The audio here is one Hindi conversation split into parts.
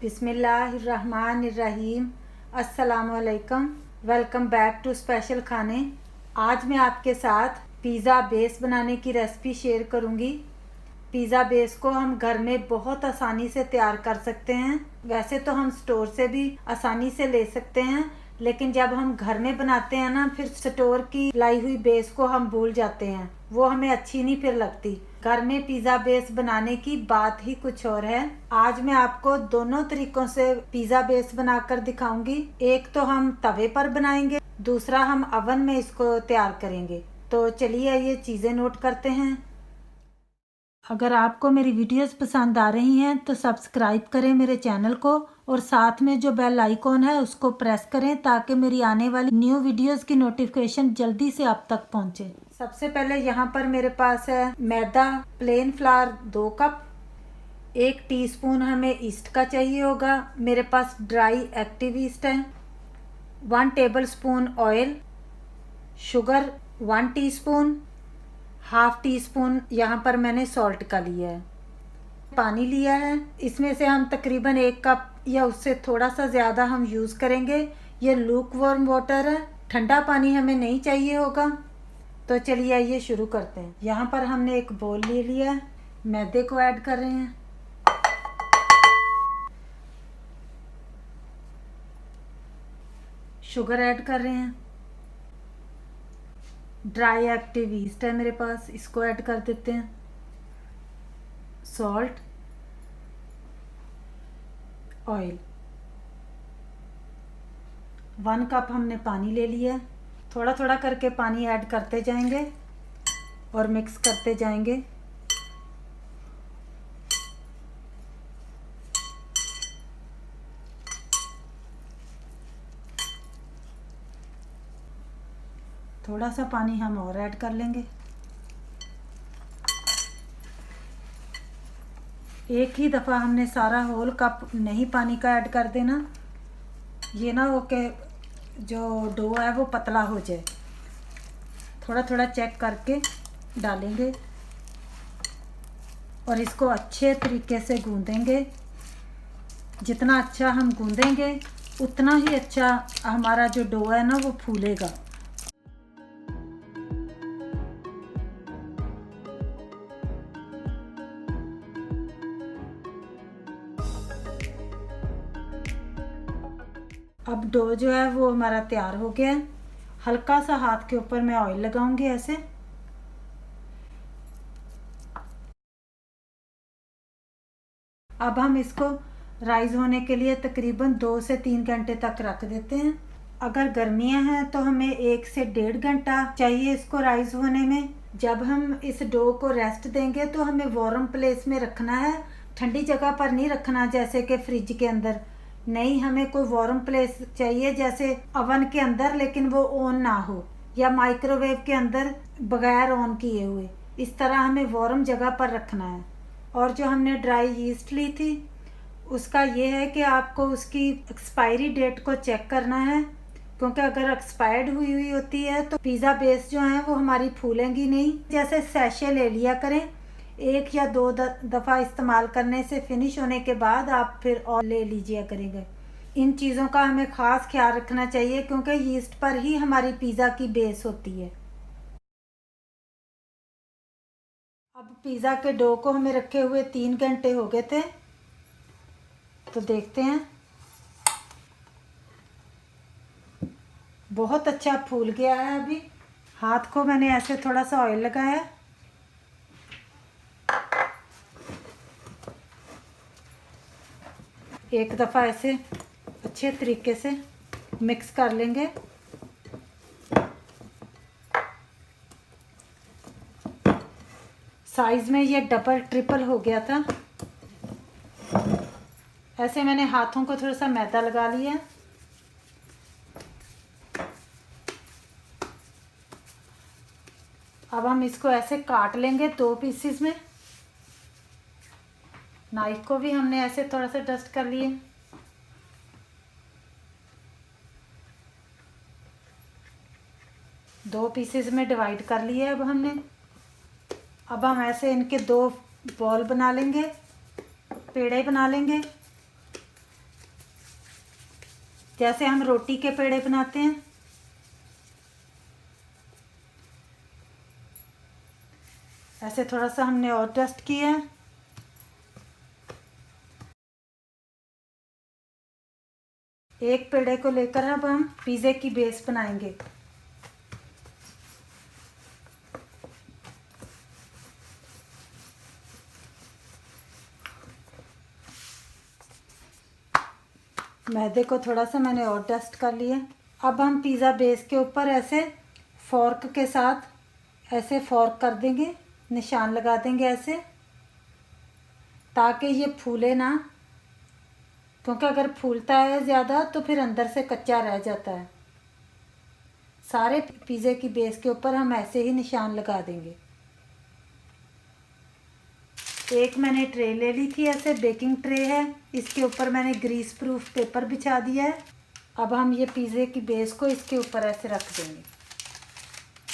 बिस्मिल्लाहिर्रहमानिर्रहीम। अस्सलामुअलैकुम। वेलकम बैक टू स्पेशल खाने। आज मैं आपके साथ पिज़्ज़ा बेस बनाने की रेसिपी शेयर करूंगी। पिज़्ज़ा बेस को हम घर में बहुत आसानी से तैयार कर सकते हैं। वैसे तो हम स्टोर से भी आसानी से ले सकते हैं, लेकिन जब हम घर में बनाते हैं ना, फिर स्टोर की लाई हुई बेस को हम भूल जाते हैं, वो हमें अच्छी नहीं फिर लगती। घर में पिज़्ज़ा बेस बनाने की बात ही कुछ और है। आज मैं आपको दोनों तरीकों से पिज़्ज़ा बेस बनाकर दिखाऊंगी। एक तो हम तवे पर बनाएंगे, दूसरा हम अवन में इसको तैयार करेंगे। तो चलिए ये चीज़ें नोट करते हैं। अगर आपको मेरी वीडियोस पसंद आ रही हैं तो सब्सक्राइब करें मेरे चैनल को, और साथ में जो बेल आइकॉन है उसको प्रेस करें ताकि मेरी आने वाली न्यू वीडियोस की नोटिफिकेशन जल्दी से आप तक पहुंचे। सबसे पहले यहाँ पर मेरे पास है मैदा, प्लेन फ्लावर 2 कप, 1 टीस्पून हमें ईस्ट का चाहिए होगा। मेरे पास ड्राई एक्टिव ईस्ट है। 1 tablespoon oil, sugar 1 teaspoon, half tea spoon यहाँ पर मैंने सॉल्ट का लिया है। पानी लिया है, इसमें से हम तकरीबन 1 कप या उससे थोड़ा सा ज़्यादा हम यूज़ करेंगे। ये लूक वार्म वाटर है, ठंडा पानी हमें नहीं चाहिए होगा। तो चलिए आइए शुरू करते हैं। यहाँ पर हमने एक बोल ले लिया है, मैदे को ऐड कर रहे हैं। शुगर ऐड कर रहे हैं। ड्राई एक्टिव ईस्ट है मेरे पास, इसको ऐड कर देते हैं। सॉल्ट, ऑयल, 1 कप हमने पानी ले लिया। थोड़ा थोड़ा करके पानी ऐड करते जाएंगे और मिक्स करते जाएंगे। थोड़ा सा पानी हम और ऐड कर लेंगे। एक ही दफ़ा हमने सारा होल कप नहीं पानी का ऐड कर देना, ये ना हो के जो डो है वो पतला हो जाए। थोड़ा थोड़ा चेक करके डालेंगे और इसको अच्छे तरीके से गूंदेंगे। जितना अच्छा हम गूंदेंगे उतना ही अच्छा हमारा जो डो है ना वो फूलेगा। अब डो जो है वो हमारा तैयार हो गया है। हल्का सा हाथ के ऊपर मैं ऑयल लगाऊंगी ऐसे। अब हम इसको राइज होने के लिए तकरीबन 2 से 3 घंटे तक रख देते हैं। अगर गर्मियां हैं तो हमें 1 से 1.5 घंटा चाहिए इसको राइज होने में। जब हम इस डो को रेस्ट देंगे तो हमें वार्म प्लेस में रखना है, ठंडी जगह पर नहीं रखना जैसे कि फ्रिज के अंदर। नहीं, हमें कोई वार्म प्लेस चाहिए जैसे अवन के अंदर, लेकिन वो ऑन ना हो, या माइक्रोवेव के अंदर बगैर ऑन किए हुए। इस तरह हमें वार्म जगह पर रखना है। और जो हमने ड्राई यीस्ट ली थी उसका ये है कि आपको उसकी एक्सपायरी डेट को चेक करना है, क्योंकि अगर एक्सपायर्ड हुई हुई होती है तो पिज़्ज़ा बेस जो है वो हमारी फूलेंगी नहीं। जैसे सैशे ले लिया करें, 1 या 2 दफ़ा इस्तेमाल करने से फिनिश होने के बाद आप फिर और ले लीजिए करेंगे। इन चीज़ों का हमें ख़ास ख्याल रखना चाहिए क्योंकि यीस्ट पर ही हमारी पिज़्ज़ा की बेस होती है। अब पिज़्ज़ा के डो को हमें रखे हुए 3 घंटे हो गए थे, तो देखते हैं। बहुत अच्छा फूल गया है। अभी हाथ को मैंने ऐसे थोड़ा सा ऑयल लगाया, एक दफ़ा ऐसे अच्छे तरीके से मिक्स कर लेंगे। साइज़ में ये डबल ट्रिपल हो गया था। ऐसे मैंने हाथों को थोड़ा सा मैदा लगा लिया। अब हम इसको ऐसे काट लेंगे 2 पीसेस में। नाइफ को भी हमने ऐसे थोड़ा सा डस्ट कर लिए। दो पीसेस में डिवाइड कर लिए अब हमने। अब हम ऐसे इनके 2 बॉल बना लेंगे, पेड़े बना लेंगे। जैसे हम रोटी के पेड़े बनाते हैं। ऐसे थोड़ा सा हमने और डस्ट किया है। एक पेड़े को लेकर अब हम पिज़्ज़े की बेस बनाएंगे। मैदे को थोड़ा सा मैंने और डस्ट कर लिया। अब हम पिज़्ज़ा बेस के ऊपर ऐसे फोर्क के साथ ऐसे फोर्क कर देंगे, निशान लगा देंगे ऐसे, ताकि ये फूले ना, क्योंकि अगर फूलता है ज़्यादा तो फिर अंदर से कच्चा रह जाता है। सारे पिज़्ज़े की बेस के ऊपर हम ऐसे ही निशान लगा देंगे। एक मैंने ट्रे ले ली थी, ऐसे बेकिंग ट्रे है, इसके ऊपर मैंने ग्रीस प्रूफ पेपर बिछा दिया है। अब हम ये पिज़्ज़े की बेस को इसके ऊपर ऐसे रख देंगे।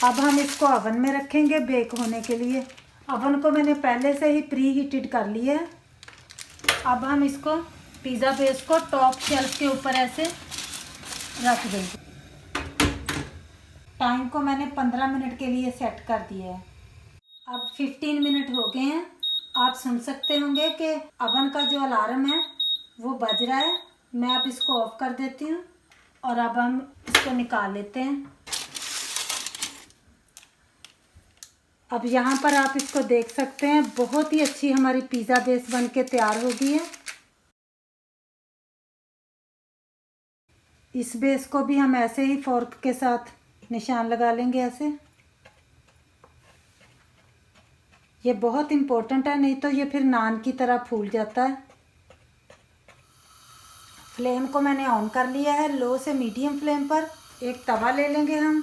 अब हम इसको ओवन में रखेंगे बेक होने के लिए। ओवन को मैंने पहले से ही प्री हीटेड कर लिया है। अब हम इसको पिज़्ज़ा बेस को टॉप शेल्फ के ऊपर ऐसे रख देंगे। टाइम को मैंने 15 मिनट के लिए सेट कर दिया है। अब 15 मिनट हो गए हैं। आप सुन सकते होंगे कि ओवन का जो अलार्म है वो बज रहा है। मैं अब इसको ऑफ कर देती हूँ और अब हम इसको निकाल लेते हैं। अब यहाँ पर आप इसको देख सकते हैं, बहुत ही अच्छी हमारी पिज़्ज़ा बेस बन के तैयार हो गई है। इस बेस को भी हम ऐसे ही फोर्क के साथ निशान लगा लेंगे ऐसे। ये बहुत इम्पोर्टेंट है, नहीं तो ये फिर नान की तरह फूल जाता है। फ्लेम को मैंने ऑन कर लिया है, लो से मीडियम फ्लेम पर। एक तवा ले लेंगे हम।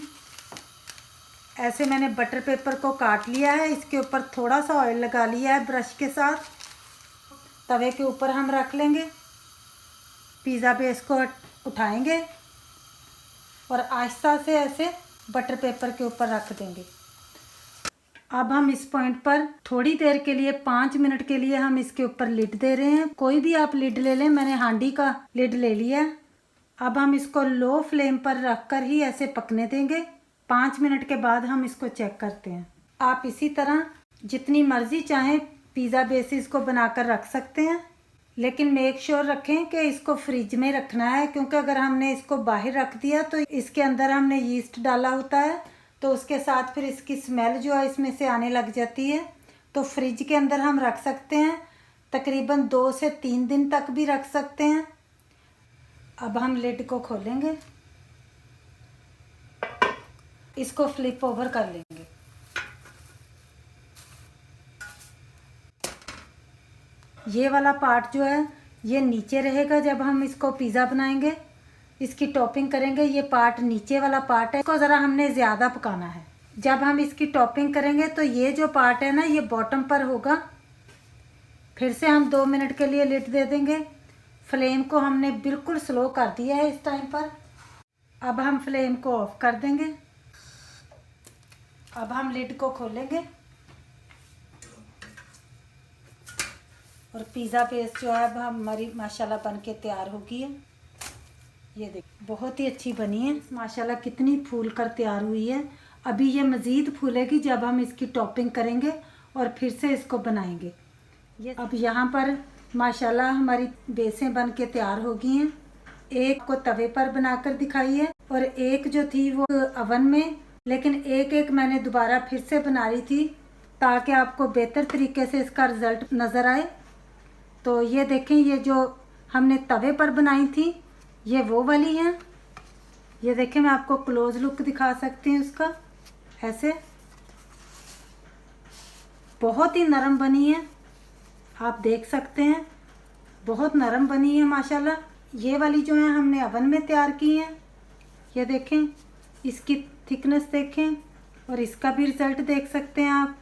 ऐसे मैंने बटर पेपर को काट लिया है, इसके ऊपर थोड़ा सा ऑयल लगा लिया है ब्रश के साथ। तवे के ऊपर हम रख लेंगे, पिज़्ज़ा बेस को उठाएंगे और आहिस्ता से ऐसे बटर पेपर के ऊपर रख देंगे। अब हम इस पॉइंट पर थोड़ी देर के लिए 5 मिनट के लिए हम इसके ऊपर लिड दे रहे हैं। कोई भी आप लिड ले लें, मैंने हांडी का लिड ले लिया। अब हम इसको लो फ्लेम पर रखकर ही ऐसे पकने देंगे। 5 मिनट के बाद हम इसको चेक करते हैं। आप इसी तरह जितनी मर्जी चाहें पिज़्ज़ा बेसिस को बनाकर रख सकते हैं, लेकिन मेक श्योर रखें कि इसको फ्रिज में रखना है, क्योंकि अगर हमने इसको बाहर रख दिया तो इसके अंदर हमने यीस्ट डाला होता है, तो उसके साथ फिर इसकी स्मेल जो है इसमें से आने लग जाती है। तो फ्रिज के अंदर हम रख सकते हैं, तकरीबन 2 से 3 दिन तक भी रख सकते हैं। अब हम लिड को खोलेंगे, इसको फ्लिप ओवर कर लेंगे। ये वाला पार्ट जो है ये नीचे रहेगा। जब हम इसको पिज़्ज़ा बनाएंगे, इसकी टॉपिंग करेंगे, ये पार्ट नीचे वाला पार्ट है, इसको ज़रा हमने ज़्यादा पकाना है। जब हम इसकी टॉपिंग करेंगे तो ये जो पार्ट है ना, ये बॉटम पर होगा। फिर से हम 2 मिनट के लिए लिड दे देंगे। फ्लेम को हमने बिल्कुल स्लो कर दिया है इस टाइम पर। अब हम फ्लेम को ऑफ कर देंगे। अब हम लिड को खोलेंगे और पिज़्ज़ा बेस जो है अब हमारी माशाल्लाह बन के तैयार हो गई है। ये देखिए बहुत ही अच्छी बनी है माशाल्लाह, कितनी फूल कर तैयार हुई है। अभी ये मज़ीद फूलेगी जब हम इसकी टॉपिंग करेंगे और फिर से इसको बनाएंगे। ये अब यहाँ पर माशाल्लाह हमारी बेसें बन के तैयार हो गई हैं। एक को तवे पर बनाकर दिखाई है और एक जो थी वो ओवन में, लेकिन एक एक मैंने दोबारा फिर से बना रही थी ताकि आपको बेहतर तरीके से इसका रिज़ल्ट नज़र आए। तो ये देखें, ये जो हमने तवे पर बनाई थी ये वो वाली हैं। ये देखें, मैं आपको क्लोज लुक दिखा सकती हूँ उसका। ऐसे बहुत ही नरम बनी है, आप देख सकते हैं, बहुत नरम बनी है माशाल्लाह। ये वाली जो है हमने ओवन में तैयार की है। ये देखें, इसकी थिकनेस देखें और इसका भी रिज़ल्ट देख सकते हैं आप।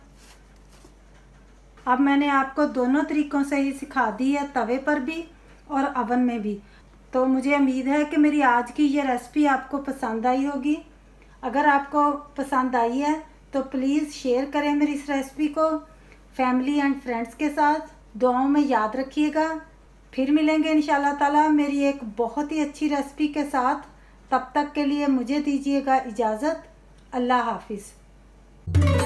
अब मैंने आपको दोनों तरीक़ों से ही सिखा दी है, तवे पर भी और ओवन में भी। तो मुझे उम्मीद है कि मेरी आज की ये रेसिपी आपको पसंद आई होगी। अगर आपको पसंद आई है तो प्लीज़ शेयर करें मेरी इस रेसिपी को फैमिली एंड फ्रेंड्स के साथ। दुआओं में याद रखिएगा। फिर मिलेंगे इंशाल्लाह ताला मेरी एक बहुत ही अच्छी रेसिपी के साथ। तब तक के लिए मुझे दीजिएगा इजाज़त। अल्लाह हाफिज़।